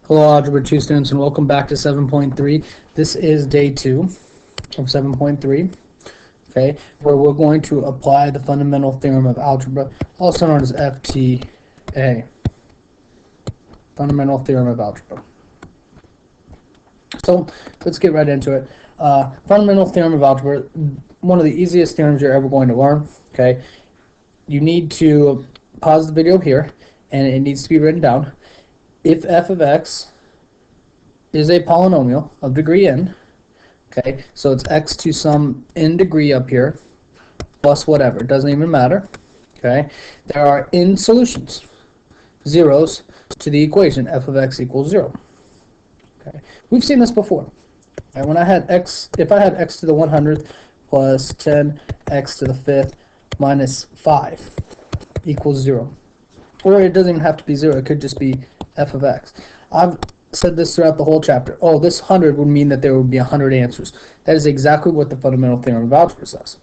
Hello Algebra 2 students, and welcome back to 7.3. This is day 2 of 7.3, okay, where we're going to apply the fundamental theorem of algebra, also known as FTA, fundamental theorem of algebra. So let's get right into it. Fundamental theorem of algebra, one of the easiest theorems you're ever going to learn, okay. You need to pause the video here, and it needs to be written down. If f of x is a polynomial of degree n, okay, so it's x to some n degree up here, plus whatever, it doesn't even matter, okay, there are n solutions, zeros to the equation f of x equals 0. Okay, we've seen this before. And when I had x, if I had x to the 100th plus 10x to the 5th minus 5 equals 0. Or it doesn't even have to be 0, it could just be f of x. I've said this throughout the whole chapter. Oh, this 100 would mean that there would be 100 answers. That is exactly what the fundamental theorem of algebra says.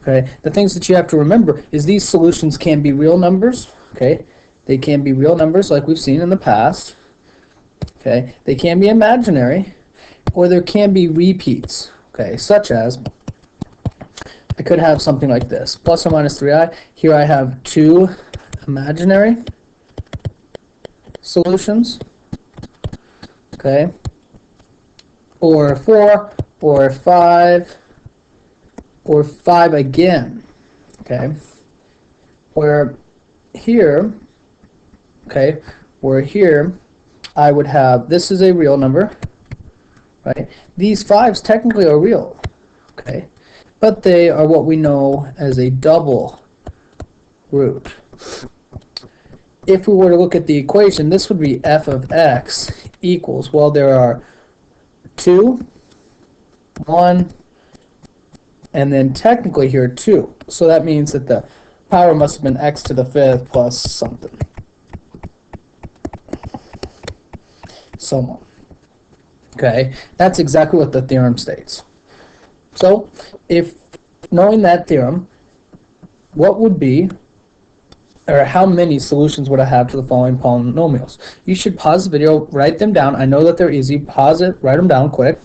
Okay, the things that you have to remember is these solutions can be real numbers. Okay, they can be real numbers like we've seen in the past. Okay, they can be imaginary, or there can be repeats. Okay, such as I could have something like this: plus or minus 3i. Here I have 2 imaginary solutions, okay, or 4, or 5, or 5 again, okay, where here, okay, where here I would have, this is a real number, right? These 5s technically are real, okay, but they are what we know as a double root. If we were to look at the equation, this would be f of x equals, well, there are 2, 1, and then technically here 2. So that means that the power must have been x to the 5th plus something. So on. Okay, that's exactly what the theorem states. So if knowing that theorem, what would be, or how many solutions would I have to the following polynomials? You should pause the video, write them down. I know that they're easy. Pause it, write them down quick.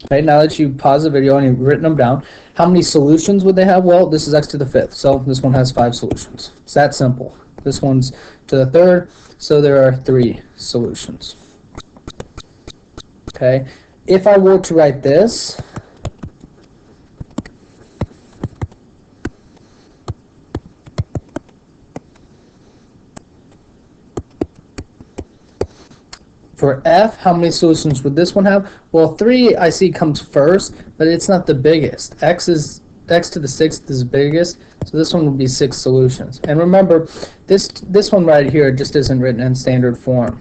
Okay, now that you pause the video and you've written them down, how many solutions would they have? Well, this is x to the 5th, so this one has 5 solutions. It's that simple. This one's to the 3rd, so there are 3 solutions. Okay, if I were to write this, for f, how many solutions would this one have? Well, 3 I see comes first, but it's not the biggest. X to the 6th is biggest, so this one would be 6 solutions. And remember, this one right here just isn't written in standard form.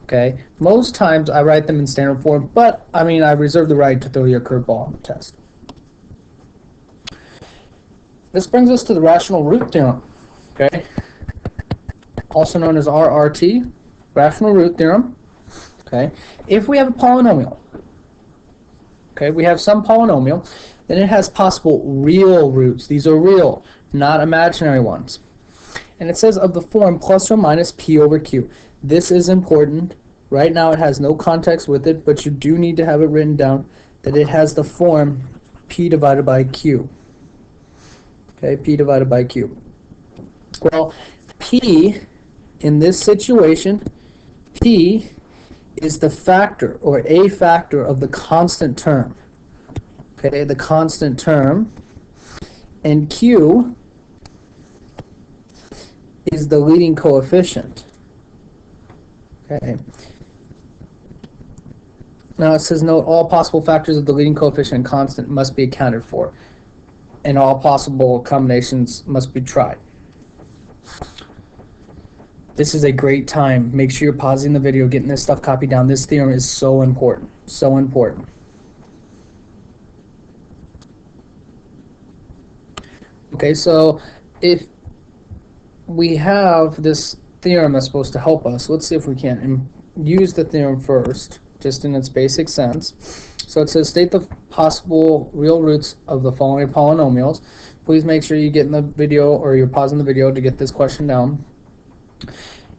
Okay, most times I write them in standard form, but I mean I reserve the right to throw you a curveball on the test. This brings us to the rational root theorem. Okay, also known as RRT. Rational root theorem. Okay, if we have a polynomial, okay, we have some polynomial, then it has possible real roots. These are real, not imaginary ones. And it says of the form plus or minus p over q. This is important. Right now it has no context with it, but you do need to have it written down that it has the form p divided by q. Okay, p divided by q. Well, p in this situation, p is the factor or a factor of the constant term. Okay, the constant term, and q is the leading coefficient. Okay. Now it says note all possible factors of the leading coefficient and constant must be accounted for, and all possible combinations must be tried. This is a great time. Make sure you're pausing the video, getting this stuff copied down. This theorem is so important. So important. Okay, so if we have this theorem that's supposed to help us, let's see if we can use the theorem first, just in its basic sense. So it says state the possible real roots of the following polynomials. Please make sure you get in the video, or you're pausing the video to get this question down.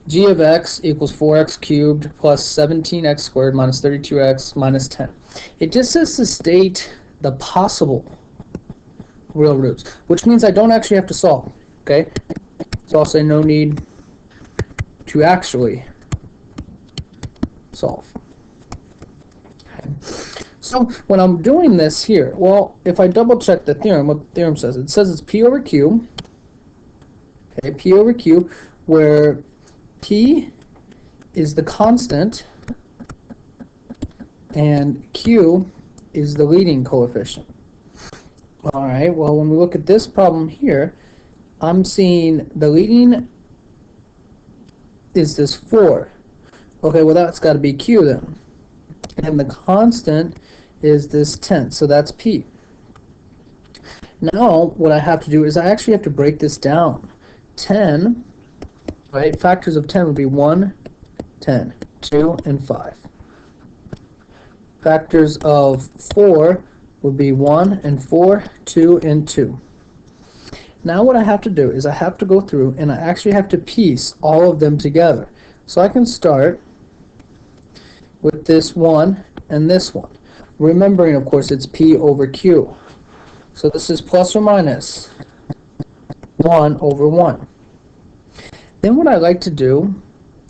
g of x equals 4x cubed plus 17x squared minus 32x minus 10. It just says to state the possible real roots, which means I don't actually have to solve, okay? So I'll say no need to actually solve. Okay. So when I'm doing this here, well, if I double check the theorem, what the theorem says, it says it's P over Q, okay, P over Q, where P is the constant and Q is the leading coefficient. All right, well, when we look at this problem here, I'm seeing the leading is this 4. Okay, well, that's got to be Q then. And the constant is this 10, so that's P. Now, what I have to do is I actually have to break this down. 10, right, factors of 10 would be 1, 10, 2, and 5. Factors of 4 would be 1 and 4, 2, and 2. Now what I have to do is I have to go through and I actually have to piece all of them together. So I can start with this one and this one. Remembering, of course, it's P over Q. So this is plus or minus 1 over 1. Then what I like to do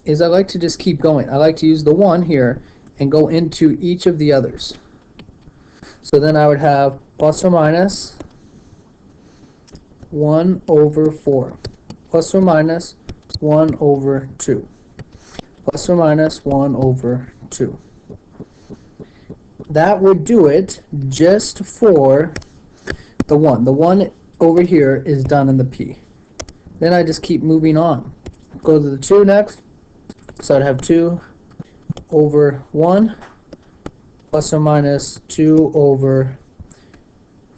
is I like to just keep going. I like to use the 1 here and go into each of the others. So then I would have plus or minus 1 over 4, plus or minus 1 over 2, plus or minus 1 over 2. That would do it just for the 1. The 1 over here is done in the P. Then I just keep moving on. Go to the 2 next. So I'd have 2 over 1, plus or minus 2 over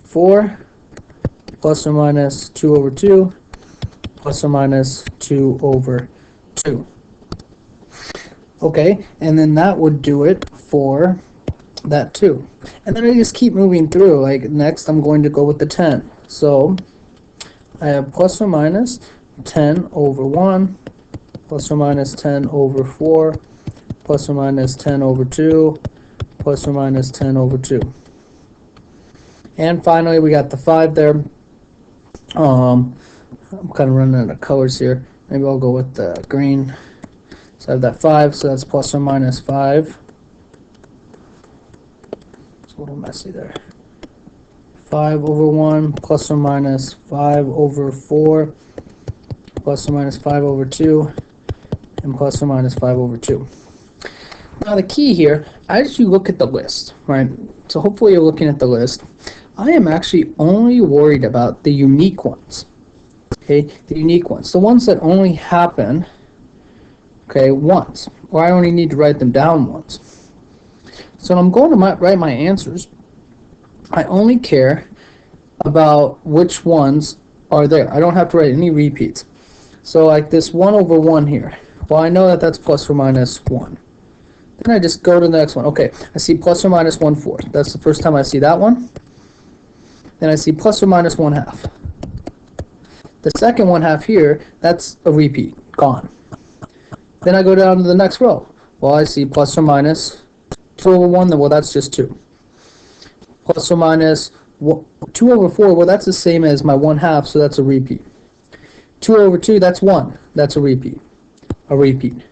4, plus or minus 2 over 2, plus or minus 2 over 2. Okay, and then that would do it for that 2. And then I just keep moving through. Like next I'm going to go with the 10. So I have plus or minus 10 over 1, plus or minus 10 over 4, plus or minus 10 over 2, plus or minus 10 over 2. And finally we got the 5 there. I'm kind of running out of colors here. Maybe I'll go with the green. So I have that 5, so that's plus or minus 5. It's a little messy there. 5 over 1, plus or minus 5 over 4, plus or minus 5 over 2, and plus or minus 5 over 2. Now the key here, as you look at the list, right? So hopefully you're looking at the list. I am actually only worried about the unique ones. Okay, the unique ones, the ones that only happen, okay, once, or I only need to write them down once. So when I'm going to write my answers, I only care about which ones are there. I don't have to write any repeats. So like this 1 over 1 here, well, I know that that's plus or minus 1. Then I just go to the next one. Okay, I see plus or minus 1/4. That's the first time I see that one. Then I see plus or minus 1/2. The second 1/2 here, that's a repeat, gone. Then I go down to the next row. Well, I see plus or minus 2 over 1, well, that's just 2. Plus or minus 2 over 4, well, that's the same as my 1/2, so that's a repeat. 2 over 2, that's 1, that's a repeat. A repeat.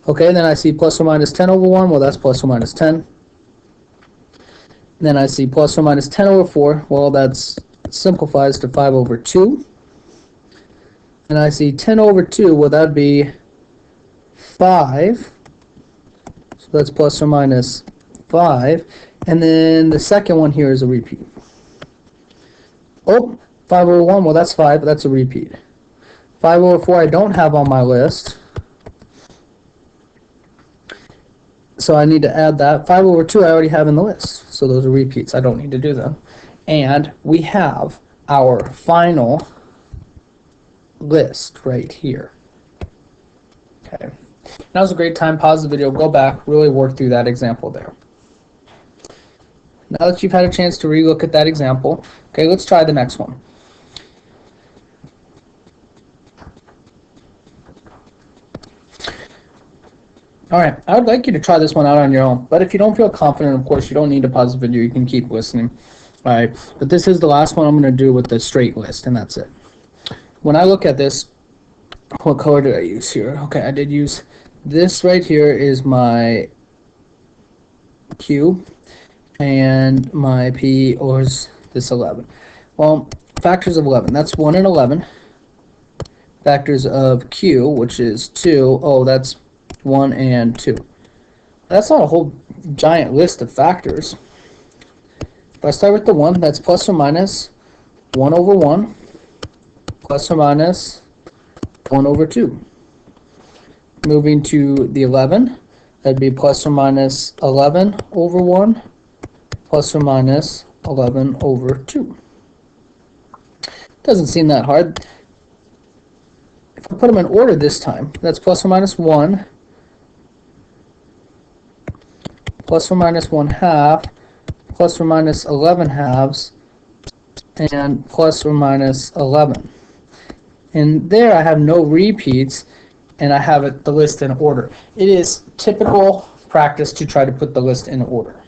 Okay, then I see plus or minus 10 over 1, well, that's plus or minus 10. Then I see plus or minus 10 over 4, well, that's simplifies to 5 over 2. And I see 10 over 2, well, that'd be 5. So that's plus or minus 5. And then the second one here is a repeat. Oh, 5 over 1, well, that's 5, that's a repeat. 5 over 4 I don't have on my list. So I need to add that. 5 over 2 I already have in the list. So those are repeats. I don't need to do them. And we have our final list right here. Okay. That was a great time. Pause the video, go back, really work through that example there. Now that you've had a chance to relook at that example, okay, let's try the next one. All right, I would like you to try this one out on your own, but if you don't feel confident, of course, you don't need to pause the video. You can keep listening. All right, but this is the last one I'm going to do with the straight list, and that's it. When I look at this, what color did I use here? Okay, I did use this right here is my Q, and my P is this 11. Well, factors of 11, that's 1 and 11. Factors of Q, which is 2, oh, that's 1 and 2. That's not a whole giant list of factors. If I start with the 1, that's plus or minus 1 over 1, plus or minus 1 over 2. Moving to the 11, that'd be plus or minus 11 over 1, plus or minus 11 over 2. Doesn't seem that hard. If I put them in order this time, that's plus or minus 1, plus or minus 1 half, plus or minus 11 halves, and plus or minus 11. And there I have no repeats, and I have the list in order. It is typical practice to try to put the list in order.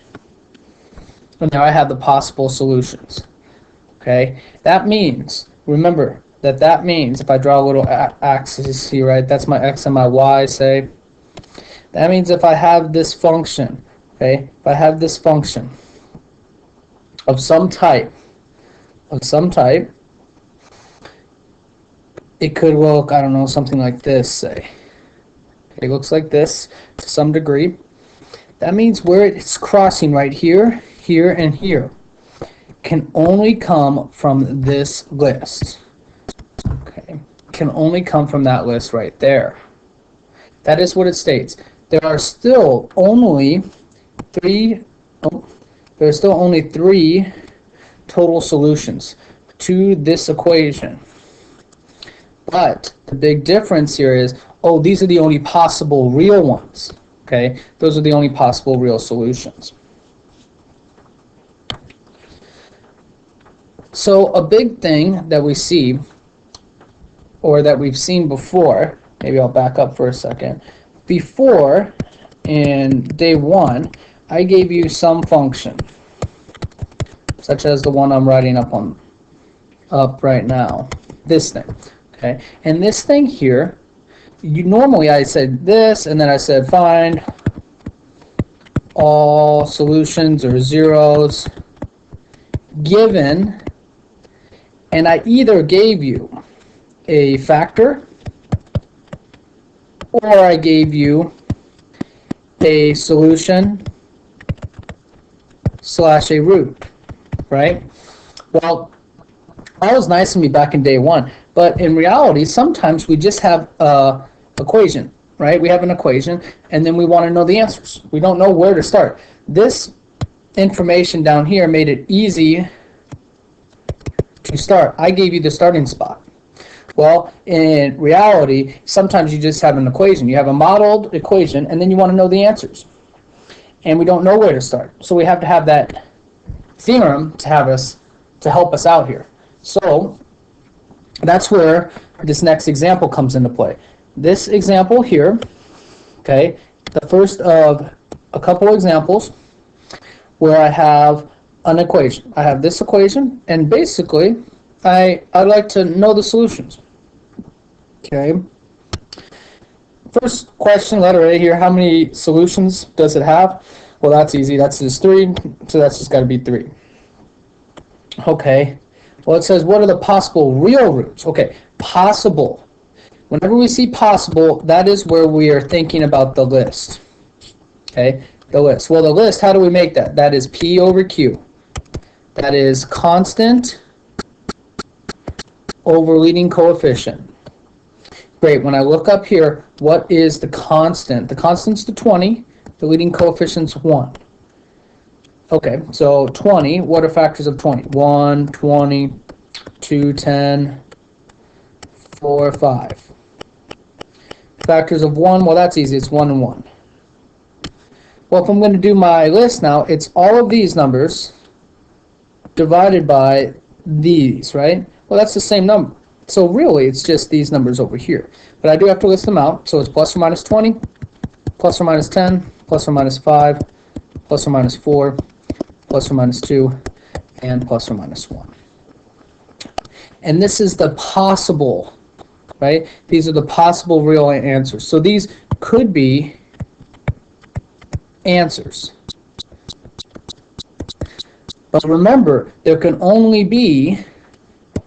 And now I have the possible solutions. Okay, that means, remember, that means if I draw a little axis here, right, that's my x and my y, say. That means if I have this function, okay, if I have this function of some type, it could look, I don't know, something like this, say. Okay, it looks like this to some degree. That means where it's crossing right here, here, and here can only come from this list. Okay, can only come from that list right there. That is what it states. There are still only three total solutions to this equation. But the big difference here is, oh, these are the only possible real ones. Okay, those are the only possible real solutions. So a big thing that we see, or that we've seen before, maybe I'll back up for a second. Before, in day 1, I gave you some function, such as the one I'm writing up right now, this thing. Okay, and this thing here, normally I said this, and then I said find all solutions or zeros given, and I either gave you a factor or I gave you a solution / a root, right? Well, that was nice of me back in day 1, but in reality, sometimes we just have an equation, right? We have an equation, and then we want to know the answers. We don't know where to start. This information down here made it easy to start. I gave you the starting spot. Well, in reality, sometimes you just have an equation. You have a modeled equation, and then you want to know the answers. And we don't know where to start. So we have to have that theorem to help us out here. So that's where this next example comes into play. This example here, okay, the first of a couple examples where I have an equation. I have this equation, and basically I'd like to know the solutions. Okay. First question, letter A here, how many solutions does it have? Well, that's easy. That's just 3, so that's just got to be 3. Okay. Well, it says, what are the possible real roots? Okay, possible. Whenever we see possible, that is where we are thinking about the list. Okay, the list. Well, the list, how do we make that? That is P over Q. That is constant over leading coefficient. Great, when I look up here, what is the constant? The constant's the 20, the leading coefficient's 1. Okay, so 20, what are factors of 20? 1, 20, 2, 10, 4, 5. Factors of 1, well, that's easy, it's 1 and 1. Well, if I'm going to do my list now, it's all of these numbers divided by these, right? Well, that's the same number. So really, it's just these numbers over here. But I do have to list them out. So it's plus or minus 20, plus or minus 10, plus or minus 5, plus or minus 4, plus or minus 2, and plus or minus 1. And this is the possible, right? These are the possible real answers. So these could be answers. But remember, there can only be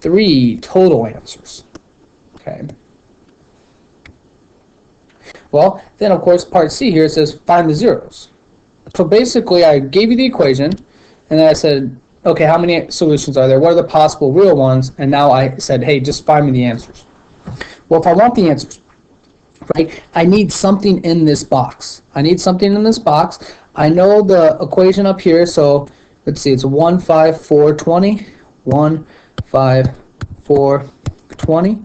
3 total answers. Okay. Well, then of course part C here says find the zeros. So basically I gave you the equation and then I said, okay, how many solutions are there? What are the possible real ones? And now I said, hey, just find me the answers. Well, if I want the answers, right, I need something in this box. I need something in this box. I know the equation up here, so let's see, it's 1, 5, 4, 20. 1, 5, 4, 20.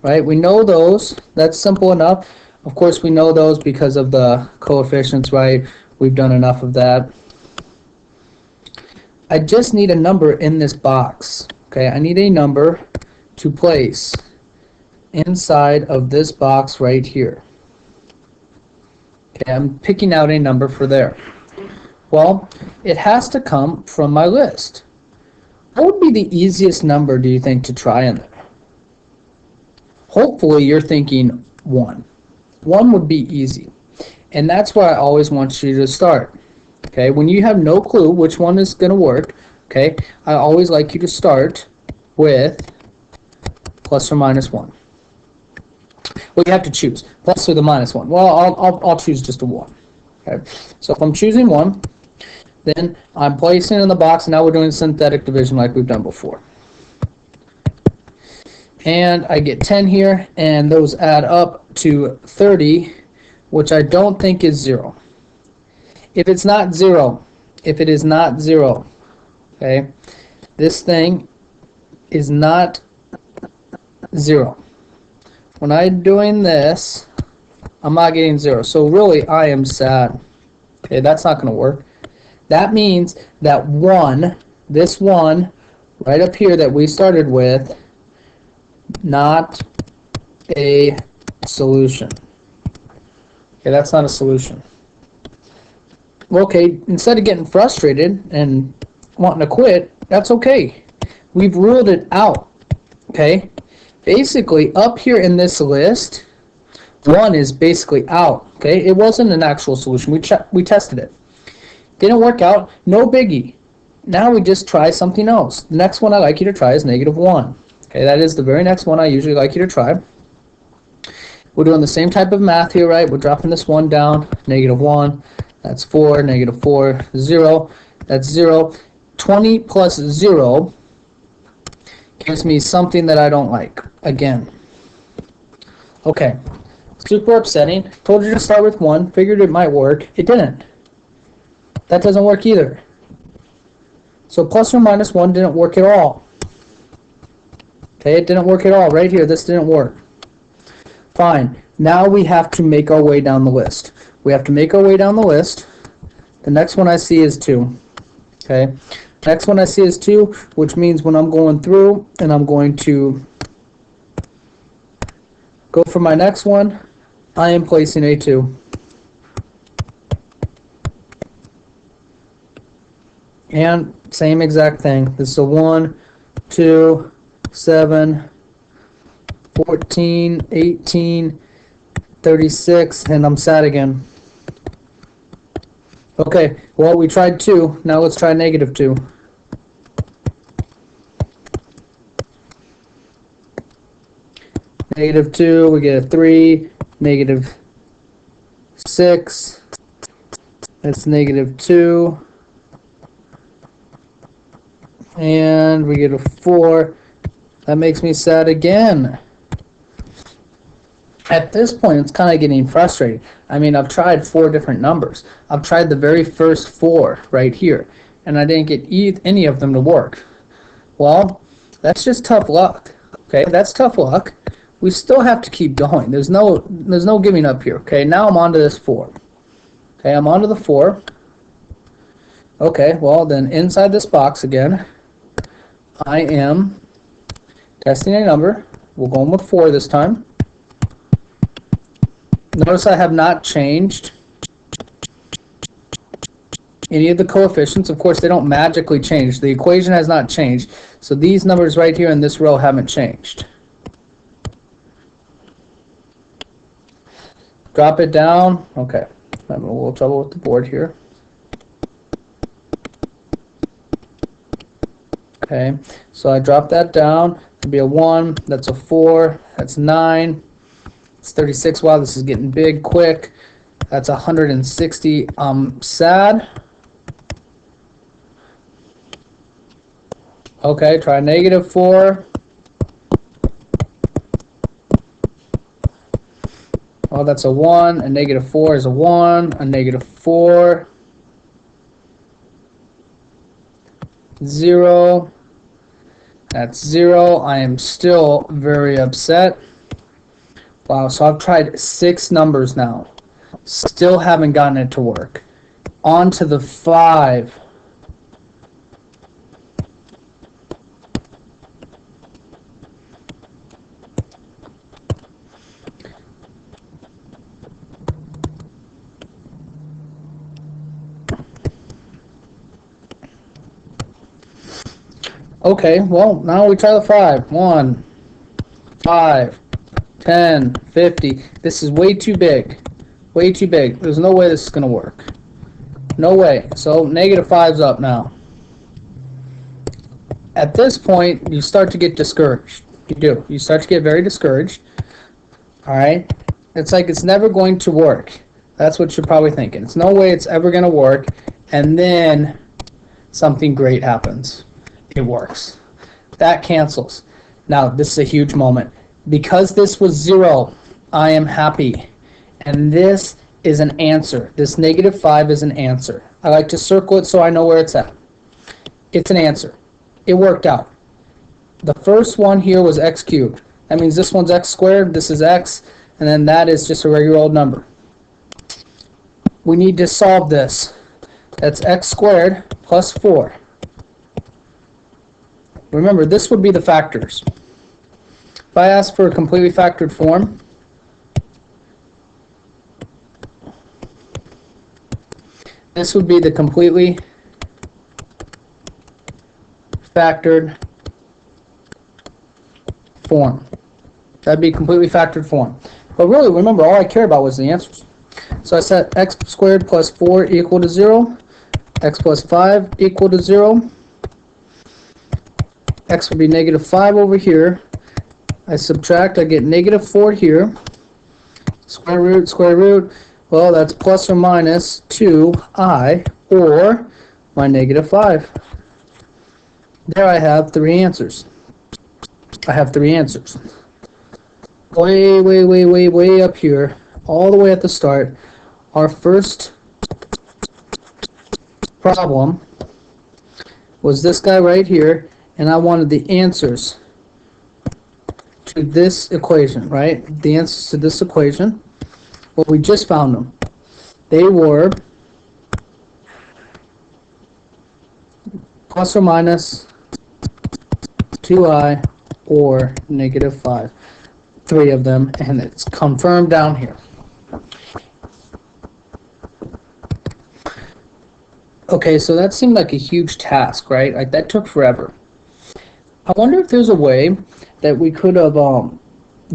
Right, we know those. That's simple enough. Of course, we know those because of the coefficients, right? We've done enough of that. I just need a number in this box. Okay, I need a number to place inside of this box right here. Okay, I'm picking out a number for there. Well, it has to come from my list. What would be the easiest number, do you think, to try in there? Hopefully you're thinking 1. 1 would be easy. And that's where I always want you to start. Okay, when you have no clue which one is going to work, okay, I always like you to start with plus or minus 1. Well, you have to choose plus or the minus 1. Well, I'll choose just a 1. Okay, so if I'm choosing 1, then I'm placing it in the box, and now we're doing synthetic division like we've done before. And I get 10 here, and those add up to 30, which I don't think is 0. If it's not 0, okay, this thing is not 0. When I'm doing this, I'm not getting 0. So really, I am sad. Okay, that's not going to work. That means that 1, this 1, right up here that we started with, not a solution. Okay, that's not a solution. Okay, instead of getting frustrated and wanting to quit, that's okay. We've ruled it out. Okay, basically up here in this list, 1 is basically out. Okay, it wasn't an actual solution. We tested it. Didn't work out. No biggie. Now we just try something else. The next one I like you to try is -1. Okay, that is the very next one I usually like you to try. We're doing the same type of math here, right? We're dropping this 1 down. -1. That's 4. -4. 0. That's 0. 20 plus 0 gives me something that I don't like. Again. Okay. Super upsetting. Told you to start with 1. Figured it might work. It didn't. That doesn't work either. So plus or minus 1 didn't work at all. Okay, it didn't work at all. Right here, this didn't work. Fine. Now we have to make our way down the list. We have to make our way down the list. The next one I see is 2. Okay. Next one I see is 2, which means when I'm going through and I'm going to go for my next one, I am placing a 2. And same exact thing. This is a 1, 2, 7, 14, 18, 36, and I'm sad again. Okay, well, we tried 2. Now let's try -2. -2, we get a 3, -6, that's -2. And we get a 4. That makes me sad again. At this point, it's kind of getting frustrating. I mean, I've tried 4 different numbers. I've tried the very first 4 right here, and I didn't get any of them to work. Well, that's just tough luck. Okay, that's tough luck. We still have to keep going. There's no giving up here. Okay, now I'm on to this 4. Okay, I'm on to the 4. Okay, well then inside this box again, I am testing a number. We're going with 4 this time. Notice I have not changed any of the coefficients. Of course, they don't magically change. The equation has not changed. So these numbers right here in this row haven't changed. Drop it down. Okay, I'm having a little trouble with the board here. Okay, so I drop that down. It'll be a 1, that's a 4, that's 9, it's 36. Wow, this is getting big quick. That's 160. Sad. Okay, try -4. Oh, that's a 1, and -4 is a 1, a -4, 0, that's 0. I am still very upset. Wow, so I've tried 6 numbers now. Still haven't gotten it to work. On to the 5. Okay, well, now we try the 5. 1, 5, 10, 50. This is way too big. Way too big. There's no way this is going to work. No way. So -5's up now. At this point, you start to get discouraged. You do. You start to get very discouraged. Alright? It's like it's never going to work. That's what you're probably thinking. It's no way it's ever going to work. And then something great happens. It works. That cancels. Now, this is a huge moment. Because this was 0, I am happy. And this is an answer. This -5 is an answer. I like to circle it so I know where it's at. It's an answer. It worked out. The first one here was x cubed. That means this one's x squared, this is x, and then that is just a regular old number. We need to solve this. That's x squared plus 4. Remember, this would be the factors. If I ask for a completely factored form, this would be the completely factored form. That'd be completely factored form. But really, remember, all I care about was the answers. So I set x squared plus 4 equal to 0, x plus 5 equal to 0. X would be -5 over here. I subtract, I get -4 here. Square root. Well, that's plus or minus 2i, or my -5. There I have 3 answers. I have 3 answers. Way up here, all the way at the start, our first problem was this guy right here, and I wanted the answers to this equation, right? The answers to this equation. Well, we just found them. They were plus or minus 2i or -5. 3 of them, and it's confirmed down here. Okay, so that seemed like a huge task, right? Like, that took forever. I wonder if there's a way that we could have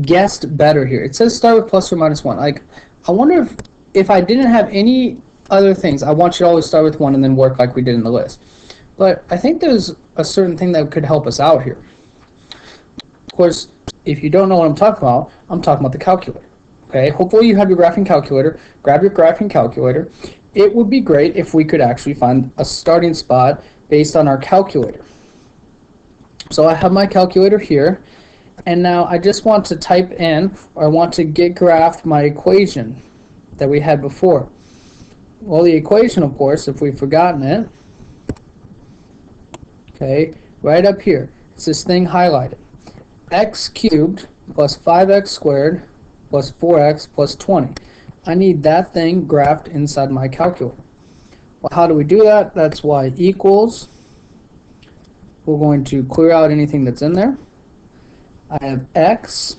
guessed better here. It says start with plus or minus 1. Like, I wonder if I didn't have any other things. I want you to always start with 1 and then work like we did in the list. But I think there's a certain thing that could help us out here. Of course, if you don't know what I'm talking about the calculator. Okay, hopefully you have your graphing calculator. Grab your graphing calculator. It would be great if we could actually find a starting spot based on our calculator. So I have my calculator here, and now I just want to type in, or I want to get graphed my equation that we had before. Well, the equation, of course, if we've forgotten it, okay, right up here, it's this thing highlighted. X cubed plus 5x squared plus 4x plus 20. I need that thing graphed inside my calculator. Well, how do we do that? That's y equals. We're going to clear out anything that's in there. I have x.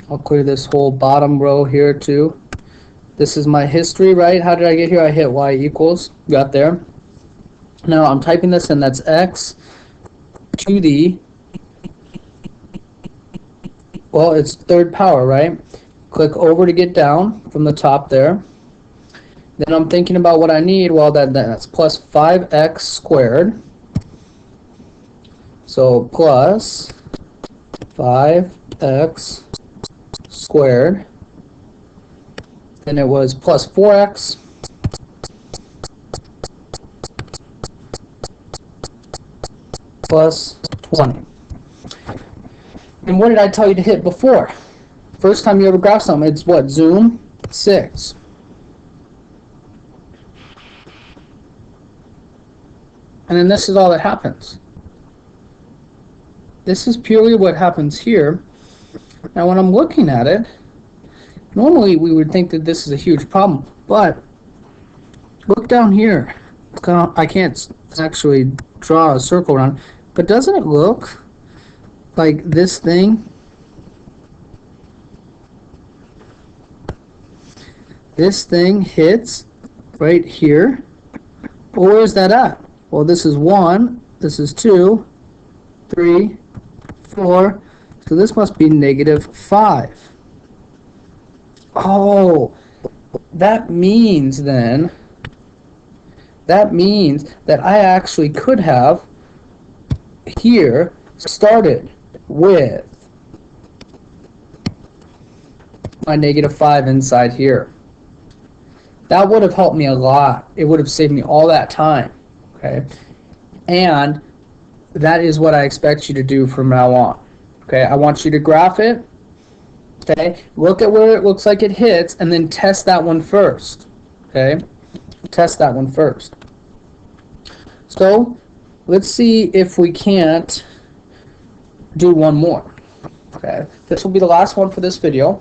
I'll clear this whole bottom row here too. This is my history, right? How did I get here? I hit y equals. Got there. Now I'm typing this in. That's x to the, well, it's third power, right? Click over to get down from the top there. Then I'm thinking about what I need. Well, that's plus 5x squared. So plus 5x squared. Then it was plus 4x plus 20. And what did I tell you to hit before? First time you ever graph something, it's what? Zoom 6. And then this is all that happens. This is purely what happens here. Now when I'm looking at it, normally we would think that this is a huge problem, but look down here. I can't actually draw a circle around, but doesn't it look like this thing? This thing hits right here. Well, where is that at? Well, this is 1, this is 2, 3, 4, so this must be -5. Oh, that means then, that I actually could have here started with my -5 inside here. That would have helped me a lot. It would have saved me all that time. Okay, and that is what I expect you to do from now on. Okay, I want you to graph it. Okay, look at where it looks like it hits, and then test that one first. Okay, test that one first. So let's see if we can't do one more. Okay, this will be the last one for this video.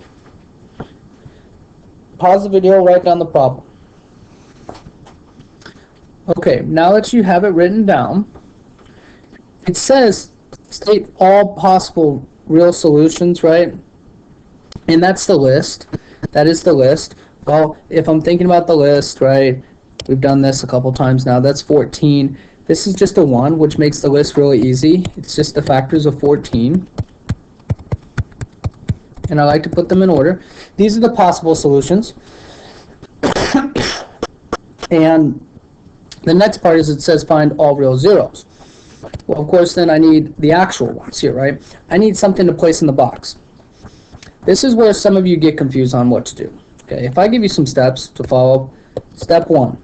Pause the video, write down the problem. Okay, now that you have it written down, it says state all possible real solutions, right? And that's the list. That is the list. Well, if I'm thinking about the list, right, we've done this a couple times now. That's 14. This is just a 1, which makes the list really easy. It's just the factors of 14. And I like to put them in order. These are the possible solutions. And the next part is it says find all real zeros. Well, of course, then I need the actual ones here, right? I need something to place in the box. This is where some of you get confused on what to do. Okay, if I give you some steps to follow, step 1,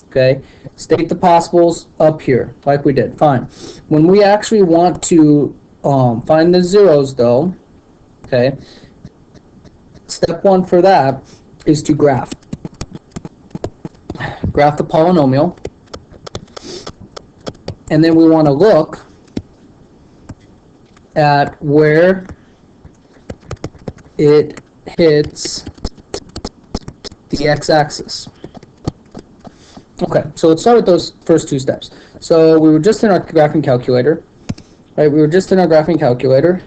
okay, state the possibles up here, like we did, fine. When we actually want to find the zeros, though, okay, step 1 for that is to graph. Graph the polynomial. And then we want to look at where it hits the x-axis. Okay, so let's start with those first 2 steps. So we were just in our graphing calculator, right? We were just in our graphing calculator.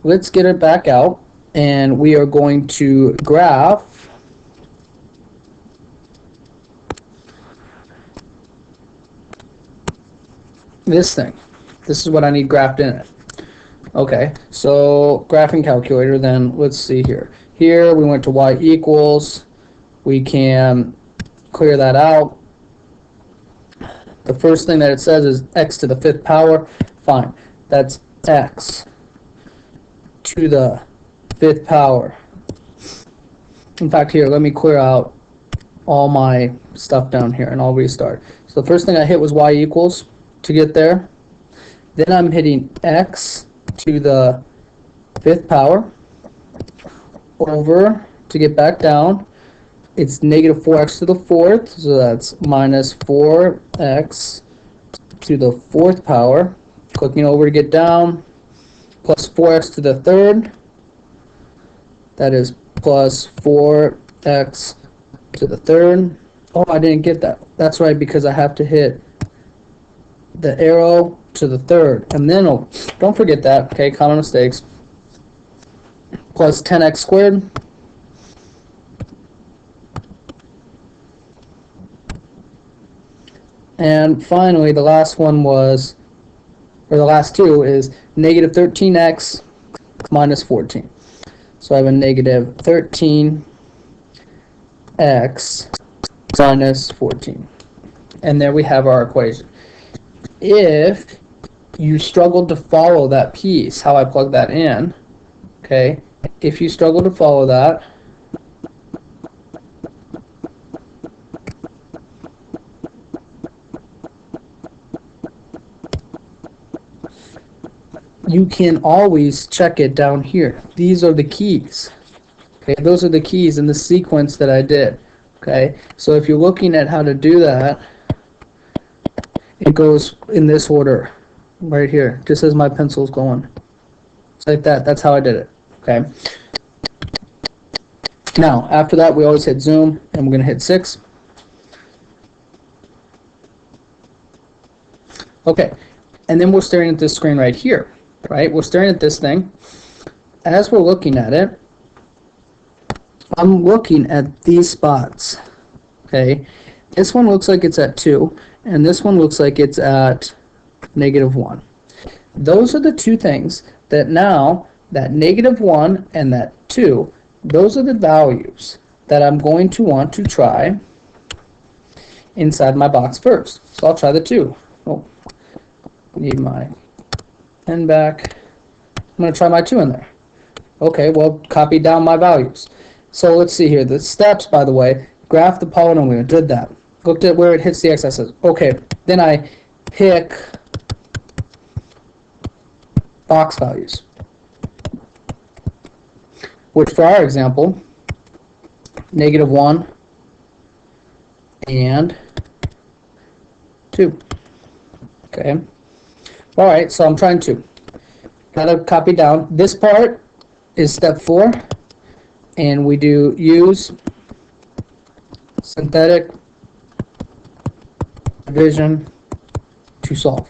Let's get it back out, and we are going to graph this thing. This is what I need graphed in it. Okay, so graphing calculator, then let's see here. Here we went to y equals. We can clear that out. The first thing that it says is x to the 5th power. Fine, that's x to the 5th power. In fact, here, let me clear out all my stuff down here and I'll restart. So the first thing I hit was y equals to get there. Then I'm hitting x to the 5th power over to get back down. It's -4x to the 4th, so that's -4x to the 4th power. Clicking over to get down, plus 4x to the 3rd. That is plus 4x to the 3rd. Oh, I didn't get that. That's right, because I have to hit the arrow to the 3rd. And then, oh, don't forget that, okay, common mistakes. plus 10x squared. And finally, the last one was, or the last two is negative 13x minus 14. So I have a negative 13x minus 14. And there we have our equation. If you struggled to follow that piece, how I plug that in, okay, if you struggle to follow that, you can always check it down here. These are the keys. Okay, those are the keys in the sequence that I did. Okay, so if you're looking at how to do that, it goes in this order right here, just as my pencil's going. It's like that. That's how I did it. Okay. Now, after that, we always hit zoom, and we're going to hit 6. Okay, and then we're staring at this screen right here. Right, we're staring at this thing. As we're looking at it, I'm looking at these spots. Okay, this one looks like it's at 2, and this one looks like it's at negative 1. Those are the two things that now, that negative 1 and that 2, those are the values that I'm going to want to try inside my box first. So I'll try the 2. Oh, need my pen back. I'm going to try my 2 in there. Okay, well, copy down my values. So let's see here. The steps, by the way, graph the polynomial. Did that. Looked at where it hits the x-axis. Okay, then I pick box values, which for our example, negative 1 and 2. Okay. All right, so I'm trying to. Gotta copy down. This part is step 4, and we do use synthetic division to solve.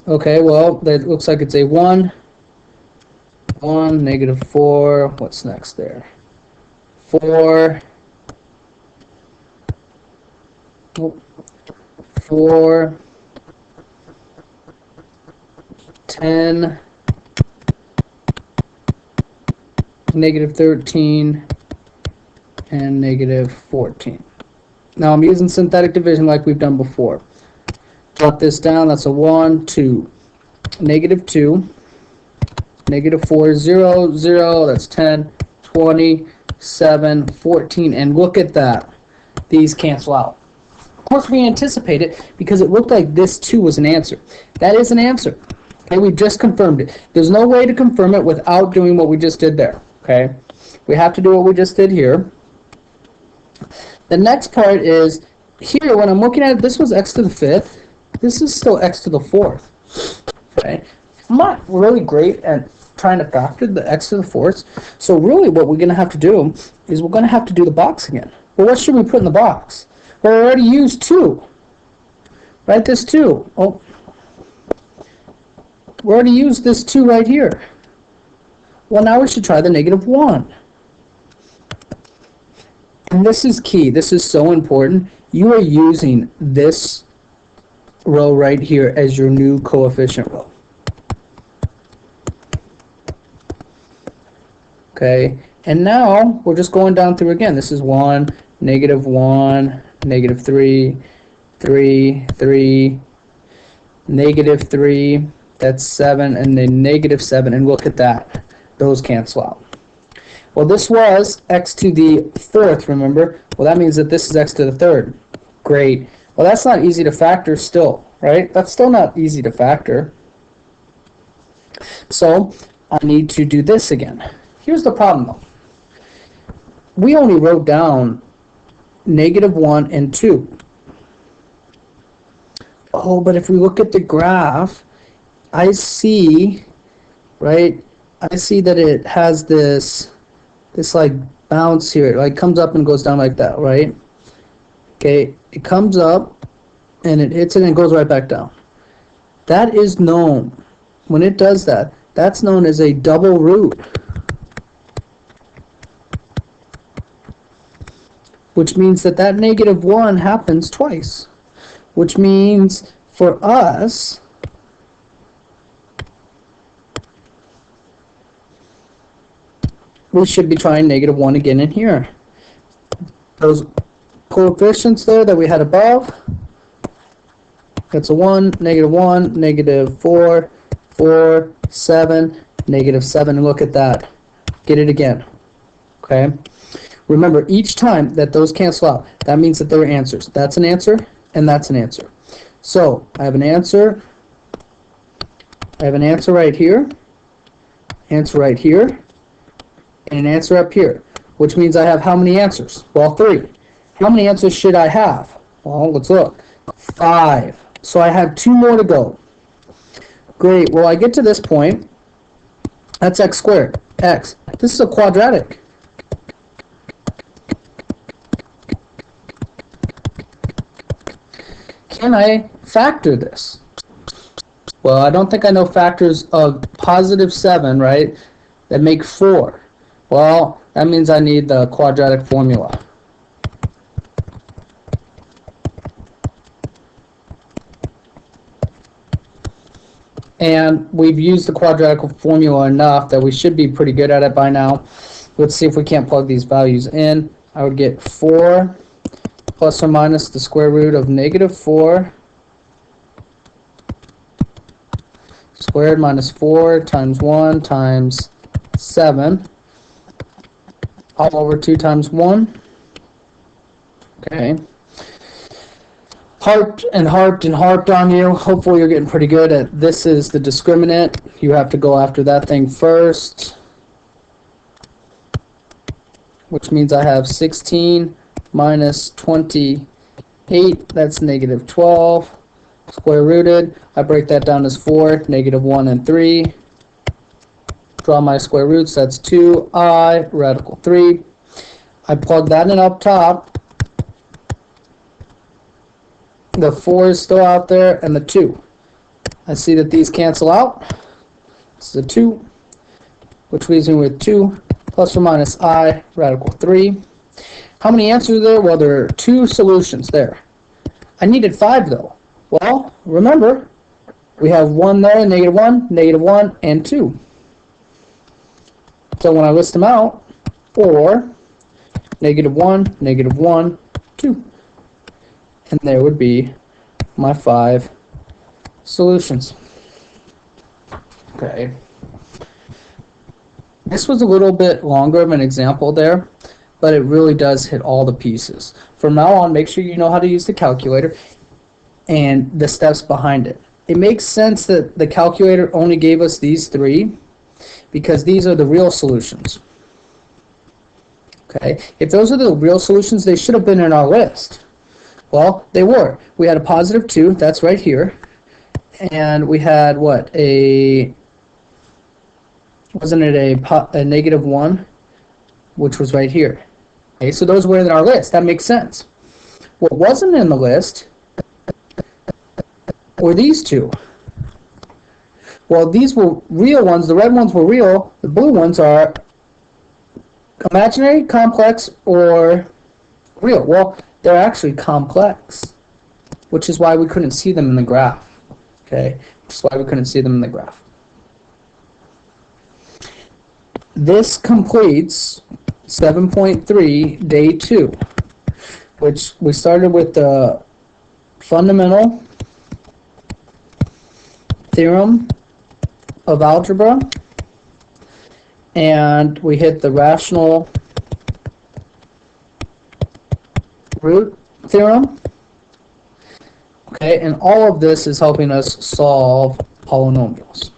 Okay, well, that looks like it's a 1, negative 4. What's next there? 4. 4, 10, negative 13, and negative 14. Now I'm using synthetic division like we've done before. Drop this down, that's a 1, 2, negative 2, negative 4, 0, 0, that's 10, 20, 7, 14, and look at that. These cancel out. Of course, we anticipate it because it looked like this 2 was an answer. That is an answer. Okay, we just confirmed it. There's no way to confirm it without doing what we just did there. Okay, we have to do what we just did here. The next part is here, when I'm looking at it, this was x to the 5th. This is still x to the 4th. Okay, I'm not really great at trying to factor the x to the 4th. So really what we're going to have to do is we're going to have to do the box again. Well, what should we put in the box? Well, we already used 2. Right, this 2. Oh, we already used this 2 right here. Well, now we should try the negative 1. And this is key. This is so important. You are using this row right here as your new coefficient row. Okay, and now we're just going down through again. This is 1, negative 1, negative 3, 3, 3, negative 3, that's 7, and then negative 7, and look at that. Those cancel out. Well, this was x to the 4th, remember? Well, that means that this is x to the 3rd. Great. Well, that's not easy to factor still, right? That's still not easy to factor. So I need to do this again. Here's the problem, though. We only wrote down negative 1 and 2. Oh, but if we look at the graph, I see, right, I see that it has this like bounce here. It like comes up and goes down like that, right? Okay, it comes up and it hits it and it goes right back down. That is known. When it does that, That's known as a double root, which means that that -1 happens twice, which means for us, we should be trying -1 again in here. Those coefficients there that we had above, that's a 1, -1, -4, 4, 7, -7, and look at that. Get it again, okay? Remember, each time that those cancel out, that means that they're answers. That's an answer, and that's an answer. So, I have an answer right here, answer right here, and an answer up here, which means I have how many answers? Well, 3. How many answers should I have? Well, let's look. 5. So I have 2 more to go. Great. Well, I get to this point. That's x squared. X. This is a quadratic. Can I factor this? Well, I don't think I know factors of +7, right, that make 4. Well, that means I need the quadratic formula. And we've used the quadratic formula enough that we should be pretty good at it by now. Let's see if we can't plug these values in. I would get 4 plus or minus the square root of -4 squared minus 4 times 1 times 7 all over 2 times 1. Okay. Harped and harped and harped on you. Hopefully you're getting pretty good at this is the discriminant. You have to go after that thing first, which means I have 16 minus 28. That's -12. Square rooted. I break that down as 4, -1 and 3. Draw my square roots. That's 2i radical 3. I plug that in up top. The 4 is still out there, and the 2. I see that these cancel out. This is a 2, which leaves me with 2 plus or minus I radical 3. How many answers are there? Well, there are 2 solutions there. I needed 5, though. Well, remember, we have 1 there, -1, -1, and 2. So when I list them out, or -1, -1, 2. And there would be my 5 solutions. Okay. This was a little bit longer of an example there, but it really does hit all the pieces. From now on, make sure you know how to use the calculator and the steps behind it. It makes sense that the calculator only gave us these 3 because these are the real solutions. Okay. If those are the real solutions, they should have been in our list. Well, they were. We had a +2, that's right here. And we had what? Wasn't it a -1, which was right here. Okay, so those were in our list. That makes sense. What wasn't in the list were these 2. Well, these were real ones. The red ones were real. The blue ones are imaginary, complex, or real. Well, they're actually complex, which is why we couldn't see them in the graph. Okay, which is why we couldn't see them in the graph. This completes 7.3, day 2, which we started with the fundamental theorem of algebra, and we hit the rational root theorem. Okay, and all of this is helping us solve polynomials.